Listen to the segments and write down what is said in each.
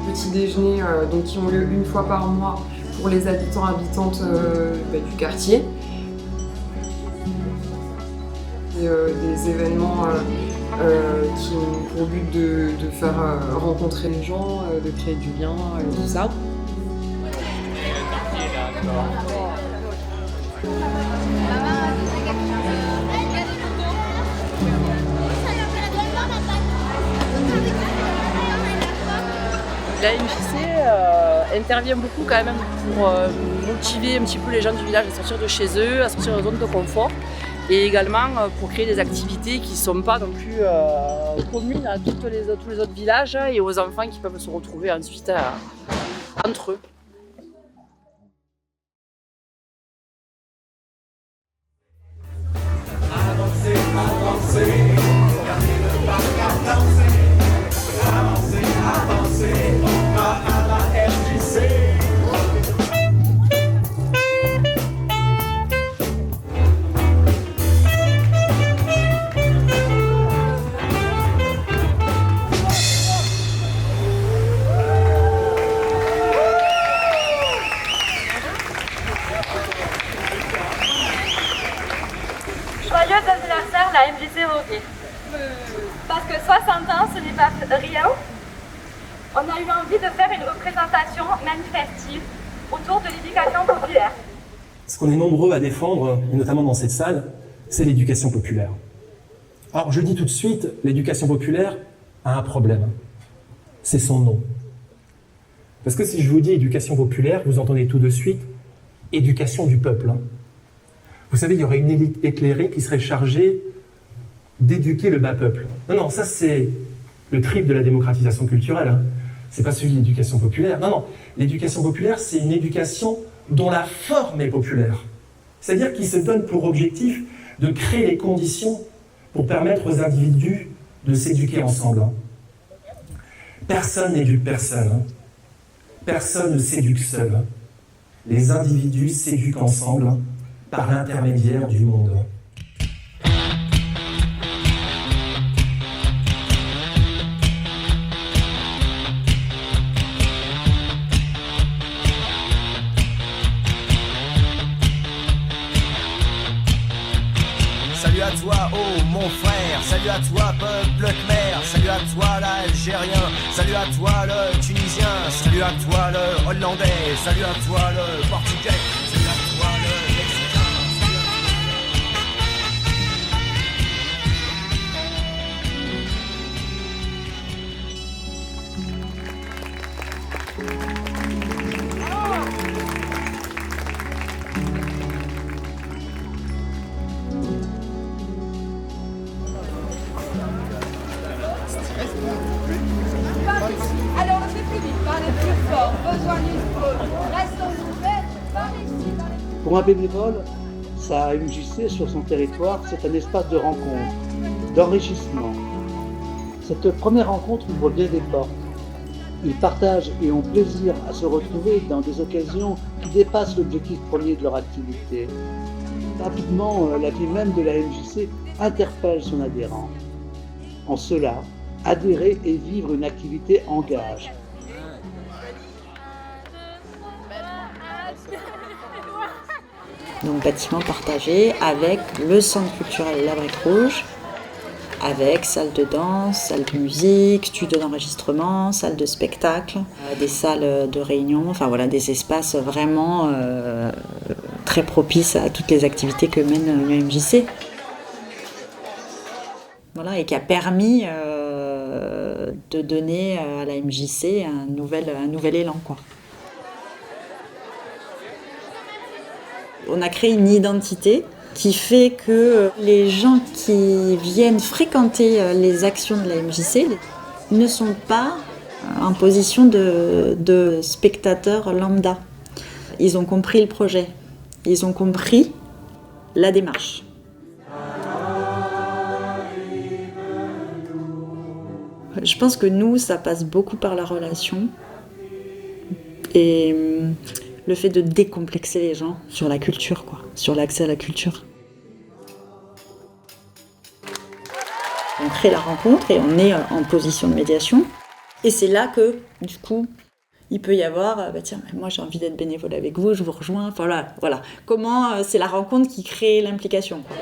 Petits déjeuners donc, qui ont lieu une fois par mois pour les habitants habitantes du quartier. Et, des événements qui ont pour but de faire rencontrer les gens, de créer du lien et tout ça. La MJC intervient beaucoup quand même pour motiver un petit peu les gens du village à sortir de chez eux, à sortir de leur zone de confort, et également pour créer des activités qui ne sont pas non plus communes à tous les autres villages et aux enfants qui peuvent se retrouver ensuite entre eux. Avancez, avancez, regardez le parc danser. Avancez, avancez, on va à la MJC. Joyeux anniversaire, la MJC Roguet. Parce que 60 ans, ce n'est pas rien. On a eu envie de faire une représentation manifestive autour de l'éducation populaire. Ce qu'on est nombreux à défendre, et notamment dans cette salle, c'est l'éducation populaire. Alors, je dis tout de suite, l'éducation populaire a un problème. C'est son nom. Parce que si je vous dis éducation populaire, vous entendez tout de suite éducation du peuple. Vous savez, il y aurait une élite éclairée qui serait chargée d'éduquer le bas peuple. Non, ça c'est le trip de la démocratisation culturelle. C'est pas celui de l'éducation populaire. Non, l'éducation populaire, c'est une éducation dont la forme est populaire. C'est-à-dire qui se donne pour objectif de créer les conditions pour permettre aux individus de s'éduquer ensemble. Personne n'éduque personne. Personne ne s'éduque seul. Les individus s'éduquent ensemble par l'intermédiaire du monde. Salut à toi, oh mon frère, salut à toi, peuple khmer, salut à toi l'Algérien, salut à toi le Tunisien, salut à toi le Hollandais, salut à toi le Portugais, salut à toi le Mexicain. Alors, c'est plus vite, parlez plus fort, besoin d'une pause, restons ouverts, par ici, par ici. Pour un bénévole, sa MJC sur son territoire, c'est un espace de rencontre, d'enrichissement. Cette première rencontre ouvre bien des portes. Ils partagent et ont plaisir à se retrouver dans des occasions qui dépassent l'objectif premier de leur activité. Rapidement, la vie même de la MJC interpelle son adhérent. En cela, adhérer et vivre une activité engage. Donc bâtiment partagé avec le centre culturel La Brique Rouge, avec salle de danse, salle de musique, studio d'enregistrement, salle de spectacle, des salles de réunion, enfin voilà, des espaces vraiment très propices à toutes les activités que mène l'UMJC. Voilà, et qui a permis de donner à la MJC un nouvel élan, quoi. On a créé une identité qui fait que les gens qui viennent fréquenter les actions de la MJC ne sont pas en position de spectateurs lambda. Ils ont compris le projet, ils ont compris la démarche. Je pense que nous, ça passe beaucoup par la relation et le fait de décomplexer les gens sur la culture, quoi, sur l'accès à la culture. On crée la rencontre et on est en position de médiation. Et c'est là que, du coup, il peut y avoir, tiens, moi j'ai envie d'être bénévole avec vous, je vous rejoins. Enfin, voilà. Comment c'est la rencontre qui crée l'implication, quoi.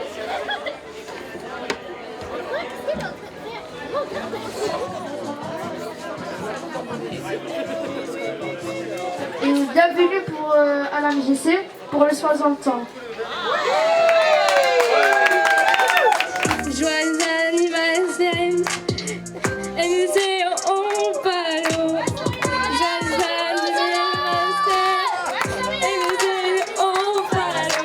Bienvenue à la MJC pour le 60 ans. Joyeux anniversaire, MJC au Palo. Joyeux anniversaire, MJC au Palo.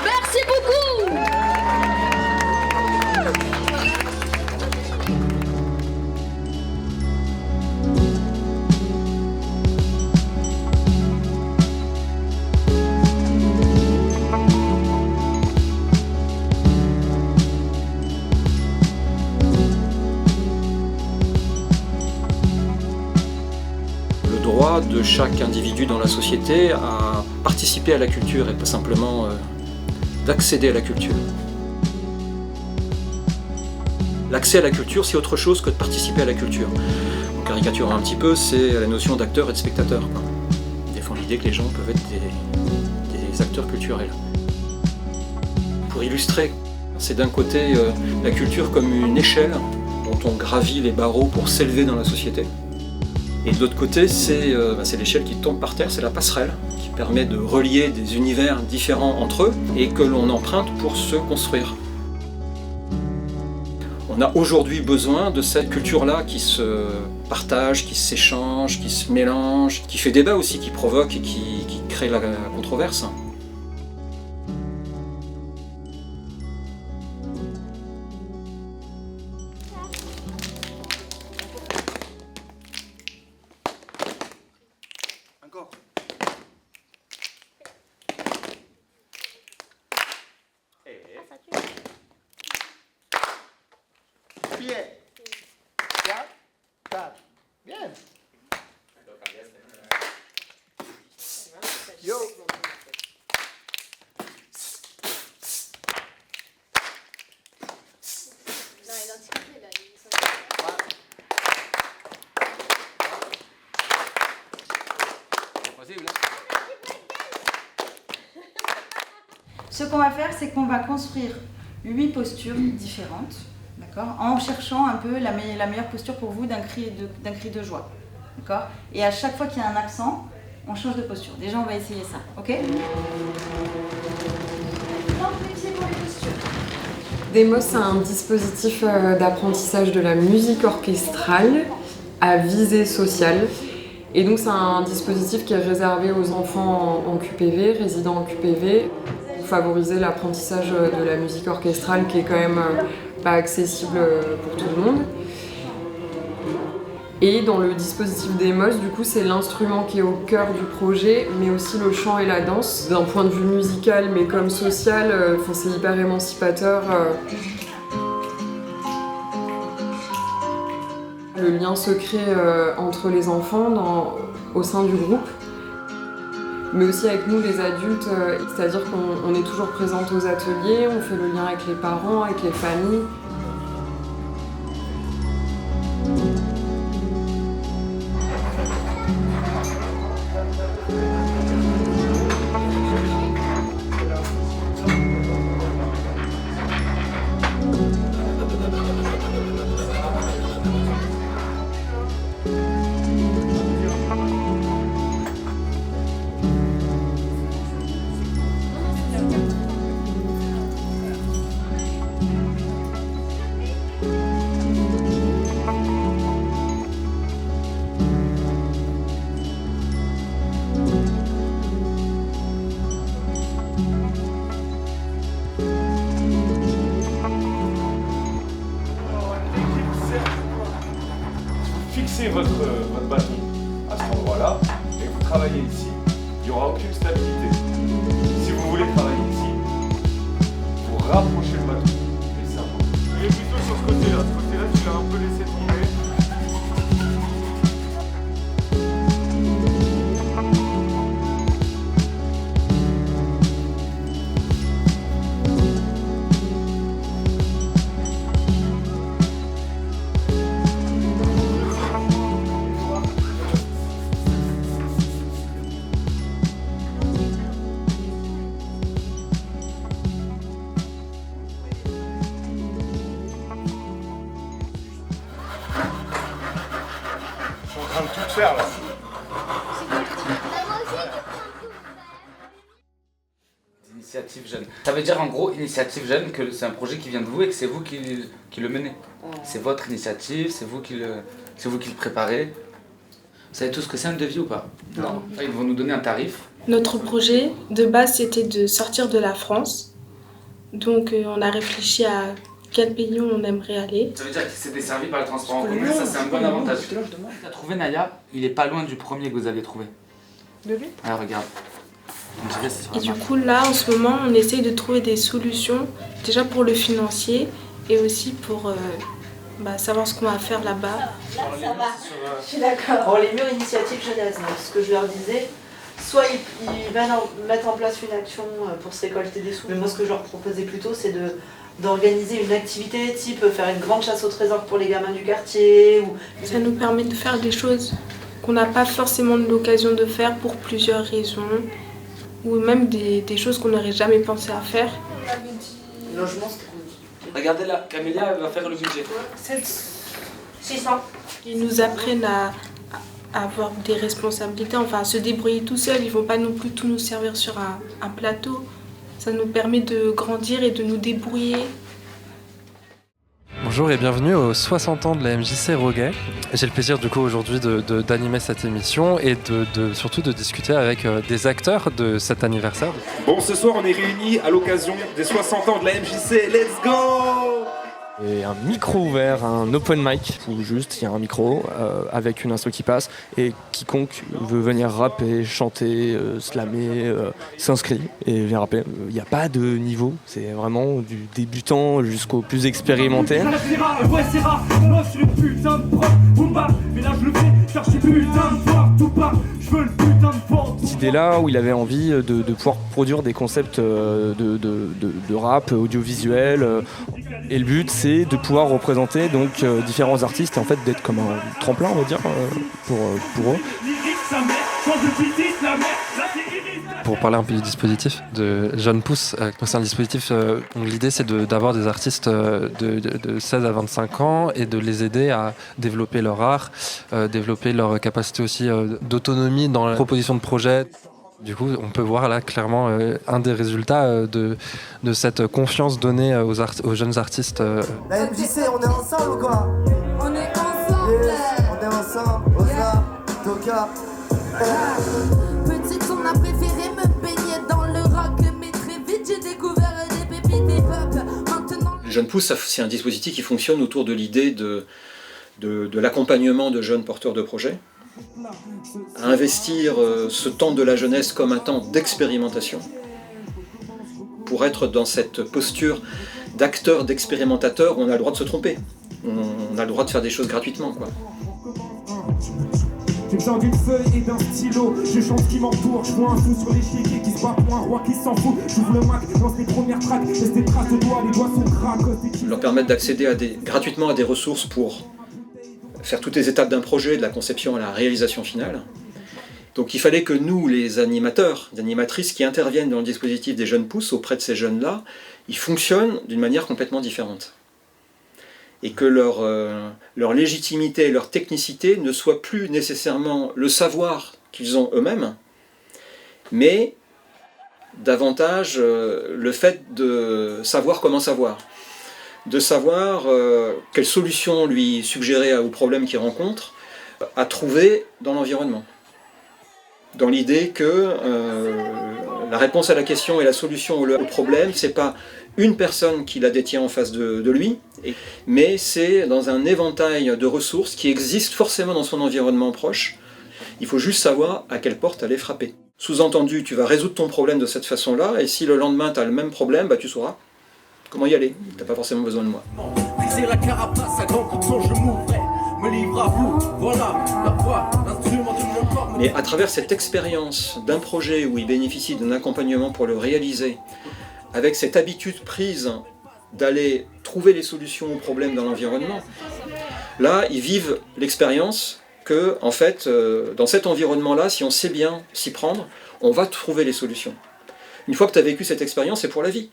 Merci beaucoup. De chaque individu dans la société à participer à la culture et pas simplement d'accéder à la culture. L'accès à la culture, c'est autre chose que de participer à la culture. En caricaturant un petit peu, c'est la notion d'acteur et de spectateur, quoi. On défend l'idée que les gens peuvent être des acteurs culturels. Pour illustrer, c'est d'un côté la culture comme une échelle dont on gravit les barreaux pour s'élever dans la société. Et de l'autre côté, c'est l'échelle qui tombe par terre, c'est la passerelle qui permet de relier des univers différents entre eux et que l'on emprunte pour se construire. On a aujourd'hui besoin de cette culture-là qui se partage, qui s'échange, qui se mélange, qui fait débat aussi, qui provoque et qui crée la controverse. Ce qu'on va faire, c'est qu'on va construire 8 postures différentes, d'accord, en cherchant un peu la meilleure posture pour vous d'un cri de joie. D'accord ? Et à chaque fois qu'il y a un accent, on change de posture. Déjà, on va essayer ça, ok ? Demos, c'est un dispositif d'apprentissage de la musique orchestrale à visée sociale. Et donc, c'est un dispositif qui est réservé aux enfants en QPV, résidents en QPV, pour favoriser l'apprentissage de la musique orchestrale qui est quand même pas accessible pour tout le monde. Et dans le dispositif Demos, du coup, c'est l'instrument qui est au cœur du projet, mais aussi le chant et la danse. D'un point de vue musical, mais comme social, c'est hyper émancipateur. Le lien se crée entre les enfants au sein du groupe, mais aussi avec nous les adultes, c'est-à-dire qu'on est toujours présente aux ateliers, on fait le lien avec les parents, avec les familles. Fixez votre bâton à cet endroit-là et vous travaillez ici, il n'y aura aucune stabilité. Si vous voulez travailler ici, vous rapprochez le bâton. Et c'est important. Il est plutôt sur ce côté-là. Ce côté-là, tu l'as un peu laissé tomber. faire là. Initiative jeune. Ça veut dire en gros, initiative jeune, que c'est un projet qui vient de vous et que c'est vous qui le menez. C'est votre initiative, c'est vous qui le préparez. Vous savez tout ce que c'est un devis ou pas? Non. Ils vont nous donner un tarif. Notre projet de base c'était de sortir de la France. Donc on a réfléchi à quel pays on aimerait aller. Ça veut dire qu'il s'est desservi par le transport en commun, ça c'est un bon avantage. Tu as trouvé Naya, il est pas loin du premier que vous avez trouvé. De lui? Alors regarde. Et du coup là en ce moment on essaye de trouver des solutions déjà pour le financier et aussi pour savoir ce qu'on va faire là-bas. Là ça va, je suis d'accord. Bon, les murs initiatives jeunesse, ce que je leur disais, soit ils mettent en place une action pour se récolter des sous, mais moi ce que je leur proposais plutôt c'est d'organiser une activité type faire une grande chasse au trésor pour les gamins du quartier. Ça nous permet de faire des choses qu'on n'a pas forcément l'occasion de faire pour plusieurs raisons, ou même des choses qu'on n'aurait jamais pensé à faire. Logement, c'était Regardez là, Camélia elle va faire le budget. 600. Ils nous apprennent à avoir des responsabilités, enfin à se débrouiller tout seuls. Ils ne vont pas non plus tout nous servir sur un plateau. Ça nous permet de grandir et de nous débrouiller. Bonjour et bienvenue aux 60 ans de la MJC Roguet. J'ai le plaisir du coup aujourd'hui d'animer cette émission et surtout de discuter avec des acteurs de cet anniversaire. Bon, ce soir on est réunis à l'occasion des 60 ans de la MJC. Let's go! Et un micro ouvert, un open mic, où juste il y a un micro avec une instru qui passe et quiconque veut venir rapper, chanter, slammer, s'inscrit et vient rapper. Il n'y a pas de niveau, c'est vraiment du débutant jusqu'au plus expérimenté. Cette idée-là où il avait envie de pouvoir produire des concepts de rap audiovisuel. Et le but, c'est de pouvoir représenter donc différents artistes et en fait d'être comme un tremplin, on va dire, pour eux. Pour parler un peu du dispositif de Jeunes Pousses, c'est un dispositif où l'idée c'est d'avoir des artistes de 16 à 25 ans et de les aider à développer leur art, développer leur capacité aussi d'autonomie dans la proposition de projets. Du coup, on peut voir là clairement un des résultats de cette confiance donnée aux jeunes artistes. La MJC, on est ensemble ou quoi? On est ensemble. Yes, on est ensemble. Osa, Toka. Petite, on a préféré me baigner dans le rock, mais très vite j'ai découvert des pépites hip-hop. Maintenant... Les Jeunes Pousses, c'est un dispositif qui fonctionne autour de l'idée de l'accompagnement de jeunes porteurs de projets, à investir ce temps de la jeunesse comme un temps d'expérimentation, pour être dans cette posture d'acteur, d'expérimentateur où on a le droit de se tromper, on a le droit de faire des choses gratuitement, quoi. J'ai besoin d'une feuille et d'un stylo. Je chante ce qui m'entoure. Je vois un fou sur l'échiquier qui se bat pour un roi qui s'en fout. J'ouvre le Mac, lance les premières tracks. Laisse des traces de doigts, les doigts sont gras. Leur permettre d'accéder gratuitement à des ressources pour faire toutes les étapes d'un projet, de la conception à la réalisation finale. Donc il fallait que nous, les animateurs, les animatrices qui interviennent dans le dispositif des Jeunes Pousses auprès de ces jeunes-là, ils fonctionnent d'une manière complètement différente. Et que leur légitimité et leur technicité ne soient plus nécessairement le savoir qu'ils ont eux-mêmes, mais davantage le fait de savoir comment savoir, de savoir quelles solutions lui suggérer aux problèmes qu'il rencontre, à trouver dans l'environnement. Dans l'idée que la réponse à la question et la solution au problème, c'est pas une personne qui la détient en face de lui, mais c'est dans un éventail de ressources qui existent forcément dans son environnement proche. Il faut juste savoir à quelle porte aller frapper. Sous-entendu, tu vas résoudre ton problème de cette façon-là, et si le lendemain tu as le même problème, tu sauras comment y aller. Tu n'as pas forcément besoin de moi. Briser la carapace à grand coup de son, je m'ouvrais. Me livre à vous, voilà la voix, l'instrument de mon corps. Mais à travers cette expérience d'un projet où il bénéficie d'un accompagnement pour le réaliser, avec cette habitude prise d'aller trouver les solutions aux problèmes dans l'environnement, là, ils vivent l'expérience que, en fait, dans cet environnement-là, si on sait bien s'y prendre, on va trouver les solutions. Une fois que tu as vécu cette expérience, c'est pour la vie.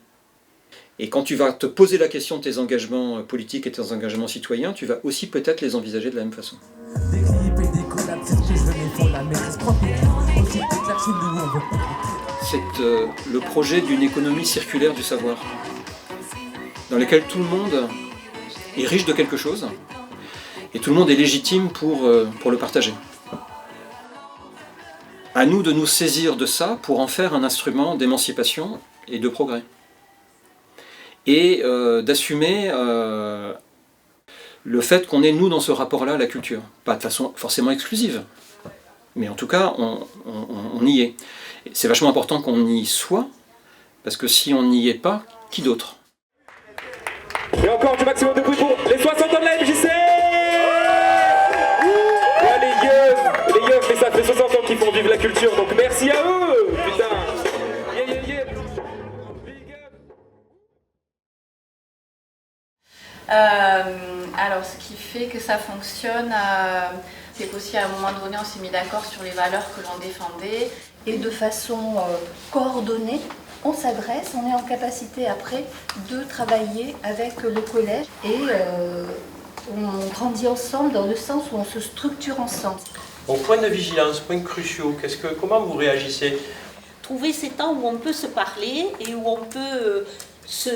Et quand tu vas te poser la question de tes engagements politiques et tes engagements citoyens, tu vas aussi peut-être les envisager de la même façon. Des clips et des collabs, c'est ce que c'est le projet d'une économie circulaire du savoir, dans laquelle tout le monde est riche de quelque chose, et tout le monde est légitime pour le partager. À nous de nous saisir de ça pour en faire un instrument d'émancipation et de progrès. Et d'assumer le fait qu'on est, nous, dans ce rapport-là à la culture. Pas de façon forcément exclusive, mais en tout cas, on y est. C'est vachement important qu'on y soit, parce que si on n'y est pas, qui d'autre? Et encore du maximum de bruit pour les 60 ans de la MJC. Les yeux, mais ça fait 60 ans qu'ils font vivre la culture, donc merci à eux. Putain. Alors, ce qui fait que ça fonctionne, c'est qu'aussi à un moment donné, on s'est mis d'accord sur les valeurs que l'on défendait. Et de façon coordonnée, on s'adresse, on est en capacité après de travailler avec le collège et on grandit ensemble dans le sens où on se structure ensemble. Au point de vigilance, points cruciaux, comment vous réagissez? Trouver ces temps où on peut se parler et où on peut se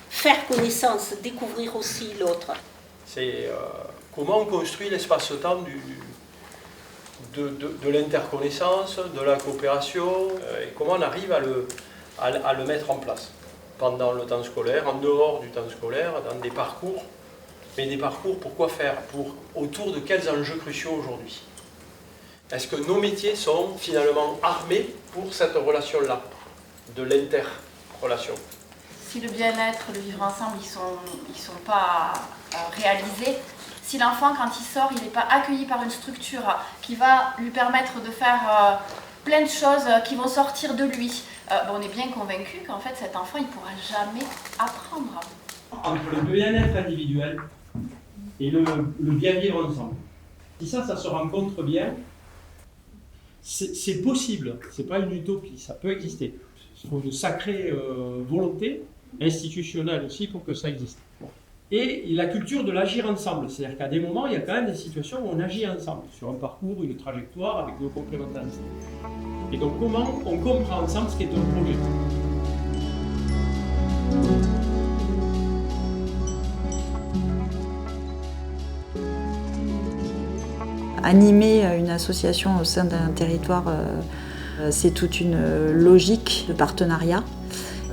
faire connaissance, découvrir aussi l'autre. C'est comment on construit l'espace-temps de l'interconnaissance, de la coopération, et comment on arrive à le mettre en place pendant le temps scolaire, en dehors du temps scolaire, dans des parcours. Mais des parcours, pourquoi faire? Autour de quels enjeux cruciaux aujourd'hui? Est-ce que nos métiers sont finalement armés pour cette relation-là, de l'inter-relation? Si le bien-être, le vivre ensemble, ils sont pas réalisés, si l'enfant, quand il sort, il n'est pas accueilli par une structure qui va lui permettre de faire plein de choses qui vont sortir de lui, on est bien convaincu qu'en fait, cet enfant, il ne pourra jamais apprendre. Entre le bien-être individuel et le bien vivre ensemble. Si ça se rencontre bien, c'est possible, c'est pas une utopie, ça peut exister. Il faut une sacrée volonté institutionnelle aussi pour que ça existe. Et la culture de l'agir ensemble, c'est-à-dire qu'à des moments, il y a quand même des situations où on agit ensemble, sur un parcours, une trajectoire, avec nos complémentarités. Et donc comment on comprend ensemble ce qu'est un projet. Animer une association au sein d'un territoire, c'est toute une logique de partenariat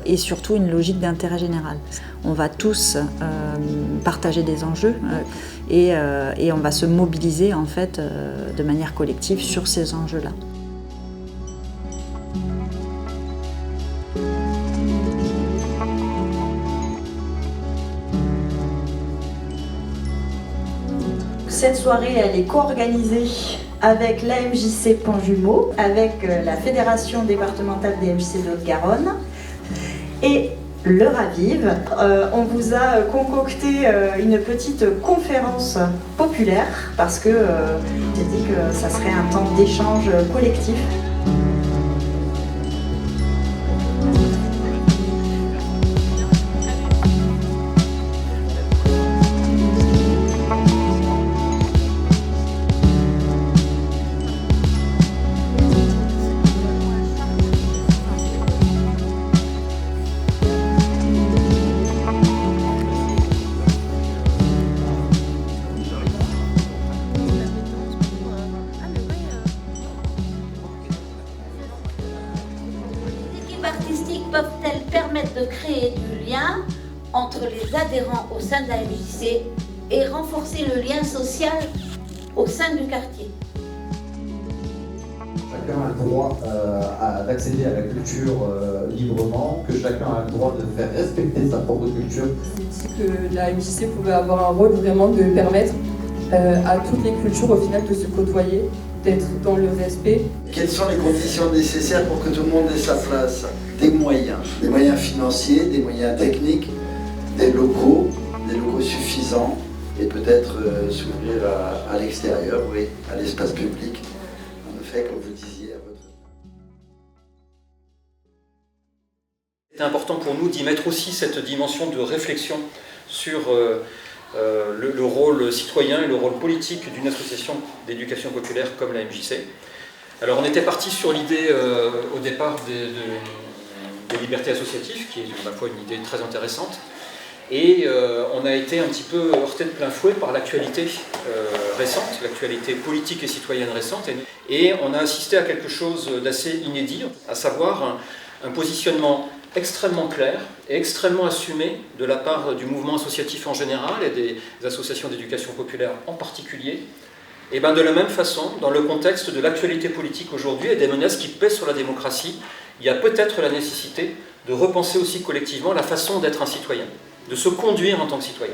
et surtout une logique d'intérêt général. On va tous partager des enjeux et on va se mobiliser en fait de manière collective sur ces enjeux-là. Cette soirée, elle est co-organisée avec l'AMJC Pont-Jumeau, avec la Fédération départementale des MJC de Haute-Garonne et le Ravive. On vous a concocté une petite conférence populaire parce que j'ai dit que ça serait un temps d'échange collectif. Peuvent-elles permettre de créer du lien entre les adhérents au sein de la MJC et renforcer le lien social au sein du quartier? Chacun a le droit d'accéder à la culture librement, que chacun a le droit de faire respecter sa propre culture. C'est dit que la MJC pouvait avoir un rôle vraiment de permettre à toutes les cultures au final de se côtoyer, d'être dans le respect. Quelles sont les conditions nécessaires pour que tout le monde ait sa place? Des moyens financiers, des moyens techniques, des locaux suffisants et peut-être s'ouvrir à l'extérieur, oui, à l'espace public. En effet, comme vous disiez, à votre... C'est important pour nous d'y mettre aussi cette dimension de réflexion sur le rôle citoyen et le rôle politique d'une association d'éducation populaire comme la MJC. Alors on était parti sur l'idée au départ des libertés associatives, qui est à la fois une idée très intéressante, et on a été un petit peu heurté de plein fouet par l'actualité récente, l'actualité politique et citoyenne récente, et on a assisté à quelque chose d'assez inédit, à savoir un positionnement extrêmement clair et extrêmement assumé de la part du mouvement associatif en général et des associations d'éducation populaire en particulier, et bien de la même façon, dans le contexte de l'actualité politique aujourd'hui et des menaces qui pèsent sur la démocratie, il y a peut-être la nécessité de repenser aussi collectivement la façon d'être un citoyen, de se conduire en tant que citoyen.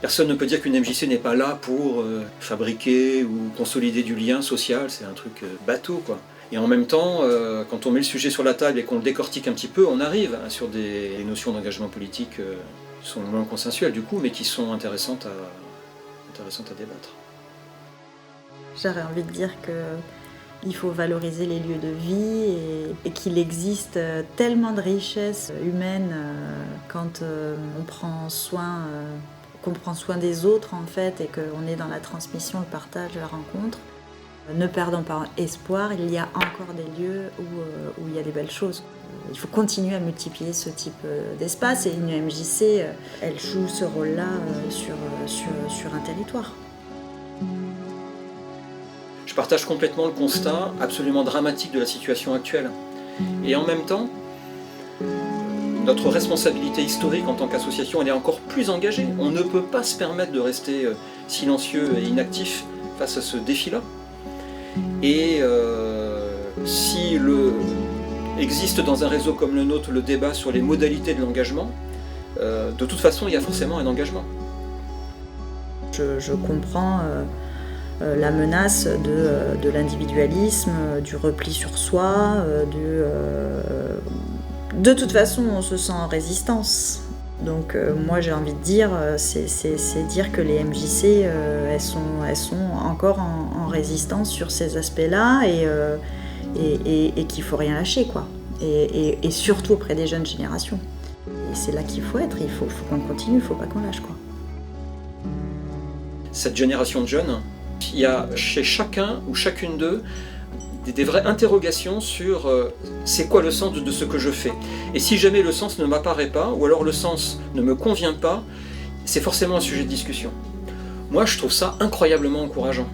Personne ne peut dire qu'une MJC n'est pas là pour fabriquer ou consolider du lien social, c'est un truc bateau quoi. Et en même temps, quand on met le sujet sur la table et qu'on le décortique un petit peu, on arrive sur des notions d'engagement politique qui sont moins consensuelles du coup, mais qui sont intéressantes à débattre. J'aurais envie de dire qu'il faut valoriser les lieux de vie et qu'il existe tellement de richesses humaines quand on prend soin, qu'on prend soin des autres en fait et qu'on est dans la transmission, le partage, la rencontre. Ne perdons pas espoir, il y a encore des lieux où il y a des belles choses. Il faut continuer à multiplier ce type d'espace et une MJC, elle joue ce rôle-là sur un territoire. Je partage complètement le constat absolument dramatique de la situation actuelle. Et en même temps, notre responsabilité historique en tant qu'association, elle est encore plus engagée. On ne peut pas se permettre de rester silencieux et inactif face à ce défi-là. Et si existe dans un réseau comme le nôtre le débat sur les modalités de l'engagement, de toute façon, il y a forcément un engagement. Je comprends la menace de l'individualisme, du repli sur soi, de toute façon, on se sent en résistance. Donc moi j'ai envie de dire, c'est dire que les MJC, elles sont encore en résistance sur ces aspects-là et qu'il ne faut rien lâcher, quoi. Et surtout auprès des jeunes générations. Et c'est là qu'il faut être, il faut qu'on continue, il ne faut pas qu'on lâche, quoi. Cette génération de jeunes, il y a chez chacun ou chacune d'eux des vraies interrogations sur c'est quoi le sens de ce que je fais. Et si jamais le sens ne m'apparaît pas, ou alors le sens ne me convient pas, c'est forcément un sujet de discussion. Moi, je trouve ça incroyablement encourageant.